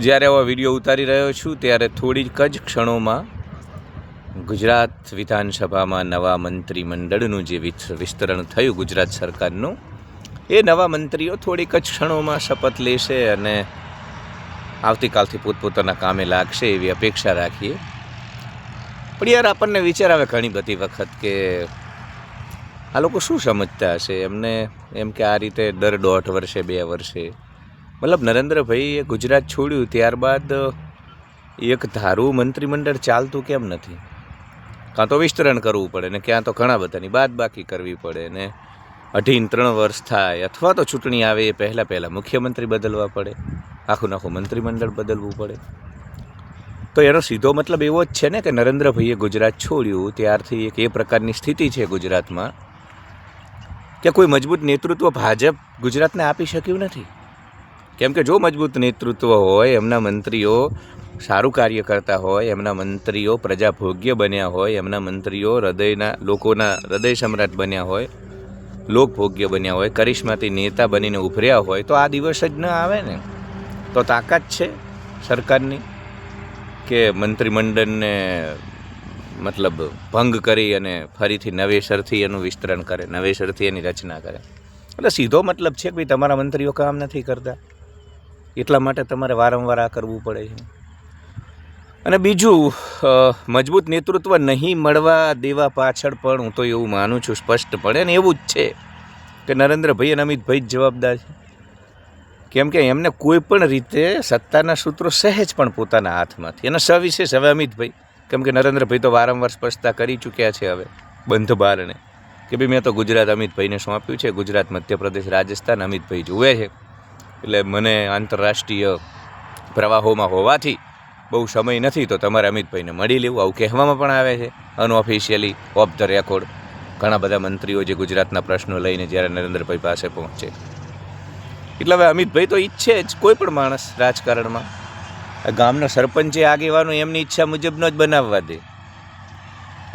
જ્યારે આવા વિડીયો ઉતારી રહ્યો છું ત્યારે થોડીક જ ક્ષણોમાં ગુજરાત વિધાનસભામાં નવા મંત્રીમંડળનું જે વિસ્તરણ થયું ગુજરાત સરકારનું, એ નવા મંત્રીઓ થોડીક જ ક્ષણોમાં શપથ લેશે અને આવતીકાલથી પોતપોતાના કામે લાગશે એવી અપેક્ષા રાખીએ. પણ યાર, આપણને વિચાર આવે ઘણી બધી વખત કે આ લોકો શું સમજતા હશે. એમને એમ કે આ રીતે દર 1.5 વર્ષે 2 વર્ષે, મતલબ નરેન્દ્રભાઈએ ગુજરાત છોડ્યું ત્યારબાદ એક ધારું મંત્રીમંડળ ચાલતું કેમ નથી? કાં તો વિસ્તરણ કરવું પડે ને ક્યાં તો ઘણા બધાની બાદબાકી કરવી પડે ને 2.5-3 વર્ષ થાય અથવા તો ચૂંટણી આવે એ પહેલાં મુખ્યમંત્રી બદલવા પડે, આખું મંત્રીમંડળ બદલવું પડે. તો એનો સીધો મતલબ એવો જ છે ને કે નરેન્દ્રભાઈએ ગુજરાત છોડ્યું ત્યારથી એક એ પ્રકારની સ્થિતિ છે ગુજરાતમાં કે કોઈ મજબૂત નેતૃત્વ ભાજપ ગુજરાતને આપી શક્યું નથી. કેમ કે જો મજબૂત નેતૃત્વ હોય, એમના મંત્રીઓ સારું કાર્ય કરતા હોય, એમના મંત્રીઓ પ્રજાભોગ્ય બન્યા હોય, એમના મંત્રીઓ લોકોના હૃદય સમ્રાટ બન્યા હોય, લોકભોગ્ય બન્યા હોય, કરિશ્માથી નેતા બનીને ઉભર્યા હોય, તો આ દિવસ જ ન આવે ને. તો તાકાત છે સરકારની કે મંત્રીમંડળને મતલબ ભંગ કરી અને ફરીથી નવેસરથી એનું વિસ્તરણ કરે, નવેસરથી એની રચના કરે. એટલે સીધો મતલબ છે કે ભાઈ તમારા મંત્રીઓ કામ નથી કરતા, એટલા માટે તમારે વારંવાર આ કરવું પડે છે. અને બીજું, મજબૂત નેતૃત્વ નહીં મળવા દેવા પાછળ પણ હું તો એવું માનું છું સ્પષ્ટપણે, અને એવું જ છે કે નરેન્દ્રભાઈ અને અમિતભાઈ જ જવાબદાર છે. કેમ કે એમને કોઈ પણ રીતે સત્તાના સૂત્રો સહેજ પણ પોતાના હાથમાંથી, એના સવિશેષ હવે અમિતભાઈ, કેમ કે નરેન્દ્રભાઈ તો વારંવાર સ્પષ્ટતા કરી ચૂક્યા છે હવે બંધ બારણે કે ભાઈ મેં તો ગુજરાત અમિતભાઈને સોંપ્યું છે, ગુજરાત, મધ્યપ્રદેશ, રાજસ્થાન અમિતભાઈ જુએ છે, એટલે મને આંતરરાષ્ટ્રીય પ્રવાહોમાં હોવાથી બહુ સમય નથી, તો તમારે અમિતભાઈને મળી લેવું, આવું કહેવામાં પણ આવે છે અનઓફિશિયલી, ઓફ ધ રેકોર્ડ. ઘણા બધા મંત્રીઓ જે ગુજરાતના પ્રશ્નો લઈને જ્યારે નરેન્દ્રભાઈ પાસે પહોંચે, એટલે હવે અમિતભાઈ તો ઈચ્છે જ, કોઈ પણ માણસ રાજકારણમાં ગામનો સરપંચે આગેવાનો એમની ઈચ્છા મુજબનો જ બનાવવા દે.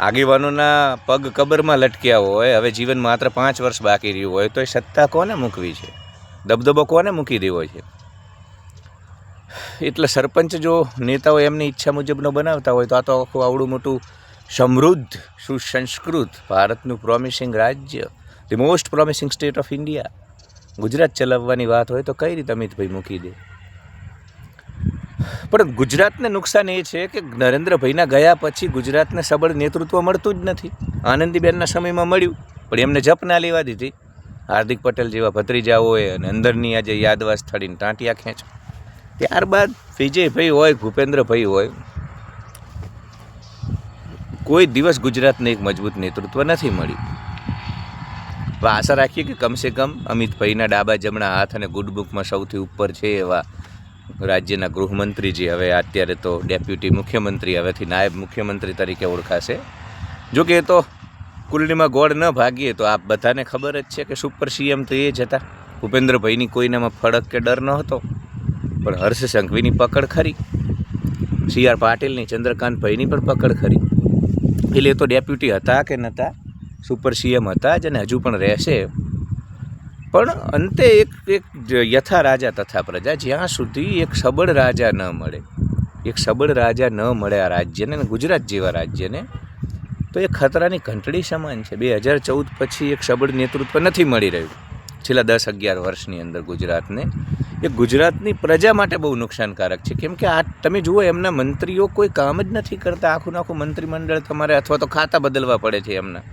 આગેવાનોના પગ કબરમાં લટક્યા હોય, હવે જીવન માત્ર 5 વર્ષ બાકી રહ્યું હોય, તો એ સત્તા કોને મૂકવી છે, દબદબો કોને મૂકી દેવો છે? એટલે સરપંચ જો નેતાઓ એમની ઈચ્છા મુજબનો બનાવતા હોય તો આ તો આખું આવડું મોટું સમૃદ્ધ સુસંસ્કૃત ભારતનું પ્રોમિસિંગ રાજ્ય, the most promising state of India, Gujarat ચલાવવાની વાત હોય તો કઈ રીતે અમિતભાઈ મૂકી દે? પણ ગુજરાતને નુકસાન એ છે કે નરેન્દ્રભાઈના ગયા પછી ગુજરાતને સબળ નેતૃત્વ મળતું જ નથી. આનંદીબેનના સમયમાં મળ્યું, પણ એમને જપ ના લેવા દીધી. હાર્દિક પટેલ જેવા ભત્રીજાઓએ અને અંદરની આજે યાદવા સ્થળીને ટાંટિયા ખેંચ. ત્યારબાદ વિજયભાઈ હોય, ભૂપેન્દ્રભાઈ હોય, કોઈ દિવસ ગુજરાતને એક મજબૂત નેતૃત્વ નથી મળ્યું. આશા રાખીએ કે કમસે કમ અમિતભાઈના ડાબા જમણા હાથ અને ગુડ બુકમાં સૌથી ઉપર છે એવા રાજ્યના ગૃહમંત્રી, જે હવે અત્યારે તો ડેપ્યુટી મુખ્યમંત્રી, હવેથી નાયબ મુખ્યમંત્રી તરીકે ઓળખાશે. જો કે એ તો કુંડલીમાં ગોળ ન ભાગીએ તો આપ બધાને ખબર જ છે કે સુપર સીએમ તો એ જ હતા. ભૂપેન્દ્રભાઈની કોઈનામાં ફડક કે ડર ન હતો, પણ હર્ષ સંઘવીની પકડ ખરી, CR પાટીલની, ચંદ્રકાંતભાઈની પણ પકડ ખરી. એટલે એ તો ડેપ્યુટી હતા કે નહોતા, સુપર સીએમ હતા જ અને હજુ પણ રહેશે. પણ અંતે એક યથા રાજા તથા પ્રજા, જ્યાં સુધી એક સબળ રાજા ન મળે, આ રાજ્યને, ગુજરાત જેવા રાજ્યને, તો એ ખતરાની ઘંટડી સમાન છે. 2014 પછી એક સબળ નેતૃત્વ નથી મળી રહ્યું છેલ્લા 10-11 વર્ષની અંદર ગુજરાતને. એ ગુજરાતની પ્રજા માટે બહુ નુકસાનકારક છે. કેમ કે આ તમે જુઓ, એમના મંત્રીઓ કોઈ કામ જ નથી કરતા. આખું મંત્રીમંડળ તમારે અથવા તો ખાતા બદલવા પડે છે એમના,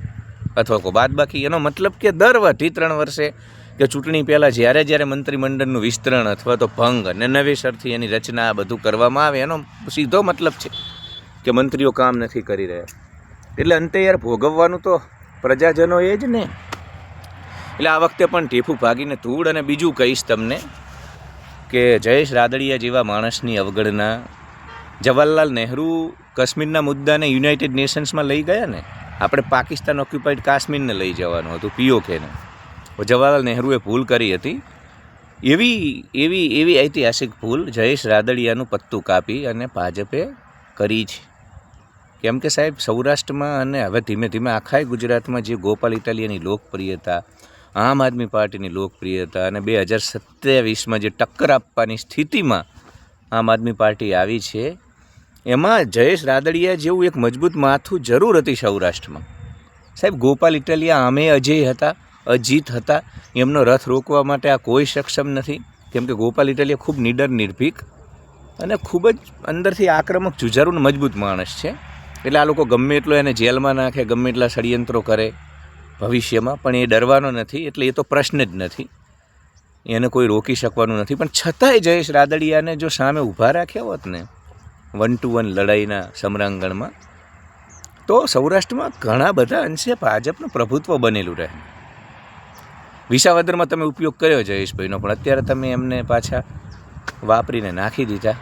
અથવા કોઈ બાદબાકી. એનો મતલબ કે દર 2-3 વર્ષે કે ચૂંટણી પહેલાં જ્યારે મંત્રીમંડળનું વિસ્તરણ અથવા તો ભંગ અને નવેસરથી એની રચના આ બધું કરવામાં આવે, એનો સીધો મતલબ છે કે મંત્રીઓ કામ નથી કરી રહ્યા. એટલે અંતે યાર ભોગવવાનું તો પ્રજાજનો એ જ ને. એટલે આ વખતે પણ ઢેફું ભાગીને ધૂળ. અને બીજું કહીશ તમને કે જયેશ રાદડિયા જેવા માણસની અવગણના, જવાહરલાલ નહેરુ કાશ્મીરના મુદ્દાને યુનાઇટેડ નેશન્સમાં લઈ ગયા ને, આપણે પાકિસ્તાન ઓક્યુપાઈડ કાશ્મીરને લઈ જવાનું હતું, POKને. જવાહરલાલ નહેરુએ ભૂલ કરી હતી. એવી ઐતિહાસિક ભૂલ જયેશ રાદડિયાનું પત્તું કાપી અને ભાજપે કરી છે. કેમ કે સાહેબ, સૌરાષ્ટ્રમાં અને હવે ધીમે ધીમે આખા ગુજરાતમાં જે ગોપાલ ઇટાલિયાની લોકપ્રિયતા, આમ આદમી પાર્ટીની લોકપ્રિયતા અને 2027માં જે ટક્કર આપવાની સ્થિતિમાં આમ આદમી પાર્ટી આવી છે, એમાં જયેશ રાદડિયા જેવું એક મજબૂત માથું જરૂર હતી સૌરાષ્ટ્રમાં. સાહેબ, ગોપાલ ઇટાલિયા આમે અજય હતા, અજીત હતા, એમનો રથ રોકવા માટે આ કોઈ સક્ષમ નથી. કેમ કે ગોપાલ ઇટાલિયા ખૂબ નિડર, નિર્ભીક અને ખૂબ જ અંદરથી આક્રમક, જુજારું અને મજબૂત માણસ છે. એટલે આ લોકો ગમે એટલો એને જેલમાં નાખે, ગમે એટલા ષડયંત્રો કરે ભવિષ્યમાં, પણ એ ડરવાનો નથી. એટલે એ તો પ્રશ્ન જ નથી, એને કોઈ રોકી શકવાનું નથી. પણ છતાંય જયેશ રાદડિયાને જો સામે ઊભા રાખ્યા હોત ને 1-to-1 લડાઈના સમરાંગણમાં, તો સૌરાષ્ટ્રમાં ઘણા બધા અંશે ભાજપનું પ્રભુત્વ બનેલું રહે. વિસાવદરમાં તમે ઉપયોગ કર્યો જયેશભાઈનો, પણ અત્યારે તમે એમને પાછા વાપરીને નાખી દીધા.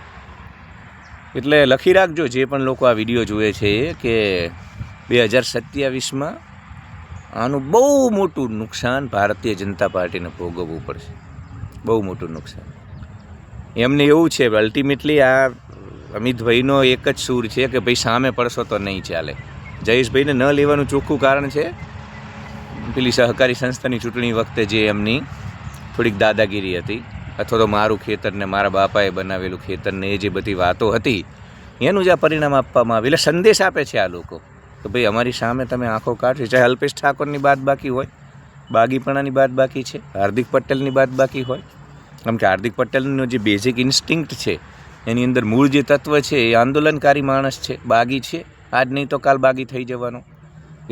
એટલે લખી રાખજો જે પણ લોકો આ વિડીયો જુએ છે કે 2027માં આનું બહુ મોટું નુકસાન ભારતીય જનતા પાર્ટીને ભોગવવું પડશે, બહુ મોટું નુકસાન. એમને એવું છે અલ્ટિમેટલી આ અમિતભાઈનો એક જ સૂર છે કે ભાઈ સામે પડશો તો નહીં ચાલે. જયેશભાઈને ન લેવાનું ચોખ્ખું કારણ છે પેલી સહકારી સંસ્થાની ચૂંટણી વખતે જે એમની થોડીક દાદાગીરી હતી, અથવા તો મારું ખેતર ને મારા બાપાએ બનાવેલું ખેતર ને એ જે બધી વાતો હતી, એનું જ આ પરિણામ આપવામાં આવે. એટલે સંદેશ આપે છે આ લોકો કે ભાઈ અમારી સામે તમે આંખો કાઢશો. ચાહે અલ્પેશ ઠાકોરની બાદ બાકી હોય, બાગીપણાની બાદ બાકી છે, હાર્દિક પટેલની બાદ બાકી હોય. કેમ કે હાર્દિક પટેલનો જે બેઝિક ઇન્સ્ટિંક્ટ છે, એની અંદર મૂળ જે તત્વ છે એ આંદોલનકારી માણસ છે, બાગી છે, આજ નહીં તો કાલ બાગી થઈ જવાનો.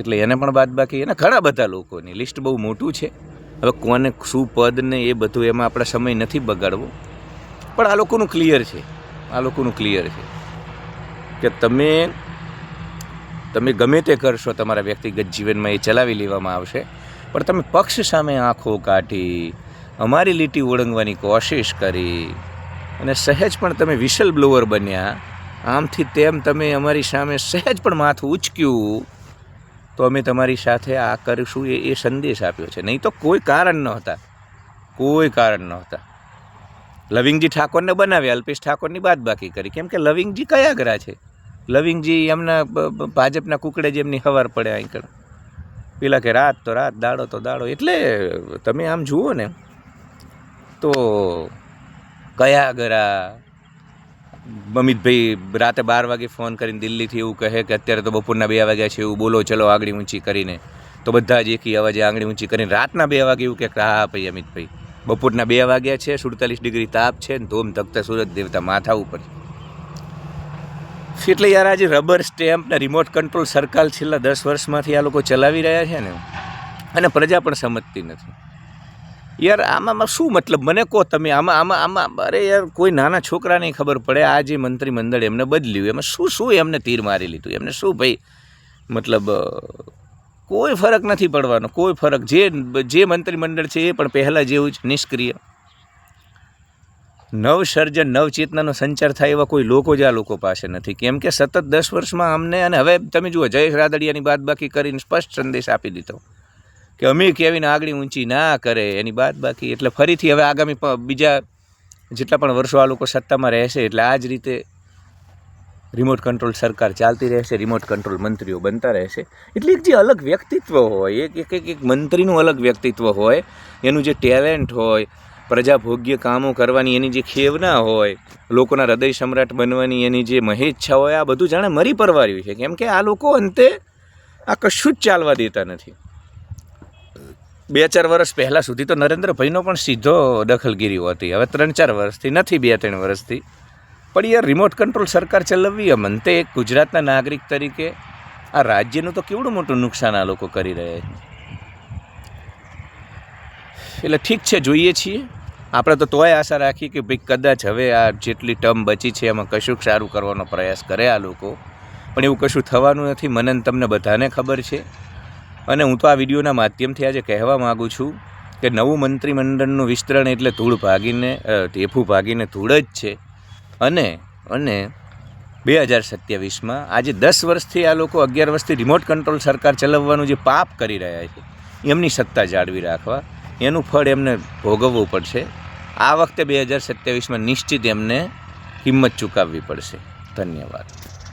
એટલે એને પણ બાદ બાકી. એને ઘણા બધા લોકોની લિસ્ટ બહુ મોટું છે. હવે કોને શું પદ ને એ બધું એમાં આપણે સમય નથી બગાડવો, પણ આ લોકોનું ક્લિયર છે, આ લોકોનું ક્લિયર છે કે તમે ગમે તે કરશો તમારા વ્યક્તિગત જીવનમાં એ ચલાવી લેવામાં આવશે, પણ તમે પક્ષ સામે આંખો કાઢી અમારી લીટી ઓળંગવાની કોશિશ કરી અને સહેજ પણ તમે વિશલ બ્લોવર બન્યા, આમથી તેમ તમે અમારી સામે સહેજ પણ માથું ઉચક્યું, તો અમે તમારી સાથે આ કરીશું એ સંદેશ આપ્યો છે. નહીં તો કોઈ કારણ નહોતા, કોઈ કારણ નહોતા. લવિંગજી ઠાકોરને બનાવ્યા, અલ્પેશ ઠાકોરની બાદ બાકી કરી. કેમ કે લવિંગજી કયા ગ્રા છે? લવિંગજી એમના ભાજપના કુકડે જ એમની ખબર પડે અહીં પેલા કે રાત તો રાત, દાડો તો દાડો. એટલે તમે આમ જુઓ ને તો કયા ગરા. અમિતભાઈ રાતે 12 વાગે ફોન કરીને દિલ્હીથી એવું કહે કે અત્યારે તો બપોરના 2 વાગ્યા છે, એવું બોલો ચલો આંગળી ઊંચી કરીને. તો બધા જ એકી અવાજે આંગળી ઊંચી કરીને રાતના 2 વાગે એવું કે હા ભાઈ અમિતભાઈ બપોરના 2 વાગ્યા છે, 47 ડિગ્રી તાપ છે ને ધોમ ધકતા સૂરજ દેવતા માથા ઉપર. એટલે યાર આજે રબર સ્ટેમ્પ ને રિમોટ કંટ્રોલ સરકાર છેલ્લા 10 વર્ષમાંથી આ લોકો ચલાવી રહ્યા છે ને, અને પ્રજા પણ સમજતી નથી. યાર આમાં શું મતલબ મને કહો તમે? આમાં અરે યાર કોઈ નાના છોકરાને ખબર પડે આ જે મંત્રીમંડળ એમને બદલ્યું એમાં શું એમને તીર મારી લીધું, એમને શું ભાઈ મતલબ કોઈ ફરક નથી પડવાનો, કોઈ ફરક. જે મંત્રીમંડળ છે એ પણ પહેલાં જેવું જ નિષ્ક્રિય. નવસર્જન, નવચેતનાનો સંચાર થાય એવા કોઈ લોકો જ આ લોકો પાસે નથી. કેમ કે સતત 10 વર્ષમાં અમને, અને હવે તમે જુઓ જયેશ રાદડિયાની બાદ બાકી કરીને સ્પષ્ટ સંદેશ આપી દીધો કે અમે કેવીને આગળ ઊંચી ના કરે એની બાદ બાકી. એટલે ફરીથી હવે આગામી બીજા જેટલા પણ વર્ષો આ લોકો સત્તામાં રહેશે એટલે આ જ રીતે રિમોટ કંટ્રોલ સરકાર ચાલતી રહેશે, રિમોટ કંટ્રોલ મંત્રીઓ બનતા રહેશે. એટલે એક જે અલગ વ્યક્તિત્વ હોય, એક મંત્રીનું અલગ વ્યક્તિત્વ હોય, એનું જે ટેલેન્ટ હોય, પ્રજાભોગ્ય કામો કરવાની એની જે ખેવના હોય, લોકોના હૃદય સમ્રાટ બનવાની એની જે મહેચ્છા હોય, આ બધું જાણે મરી પરવાર્યું છે. કેમ કે આ લોકો અંતે આ કશું જ ચાલવા દેતા નથી. 2-4 વર્ષ પહેલાં સુધી તો નરેન્દ્રભાઈનો પણ સીધો દખલગીરી હતી, હવે 3-4 વર્ષથી નથી, 2-3 વર્ષથી. પણ યાર રિમોટ કંટ્રોલ સરકાર ચલાવવી એમ અંતે એક ગુજરાતના નાગરિક તરીકે આ રાજ્યનું તો કેવડું મોટું નુકસાન આ લોકો કરી રહ્યા છે. એટલે ઠીક છે, જોઈએ છીએ આપણે તો તોય આશા રાખી કે ભાઈ કદાચ હવે આ જેટલી ટર્મ બચી છે એમાં કશુંક સારું કરવાનો પ્રયાસ કરે આ લોકો, પણ એવું કશું થવાનું નથી. મને તમને બધાને ખબર છે. અને હું તો આ વિડીયોના માધ્યમથી આજે કહેવા માગું છું કે નવું મંત્રીમંડળનું વિસ્તરણ એટલે ધૂળ ભાગીને ઢેફું ભાગીને ધૂળ જ છે. અને 2027માં આજે 10 વર્ષથી આ લોકો 11 વર્ષથી રિમોટ કંટ્રોલ સરકાર ચલાવવાનું જે પાપ કરી રહ્યા છે એમની સત્તા જાળવી રાખવા એનું ફળ એમને ભોગવવું પડશે. આ વખતે 2027માં નિશ્ચિત એમને કિંમત ચૂકવવી પડશે. ધન્યવાદ.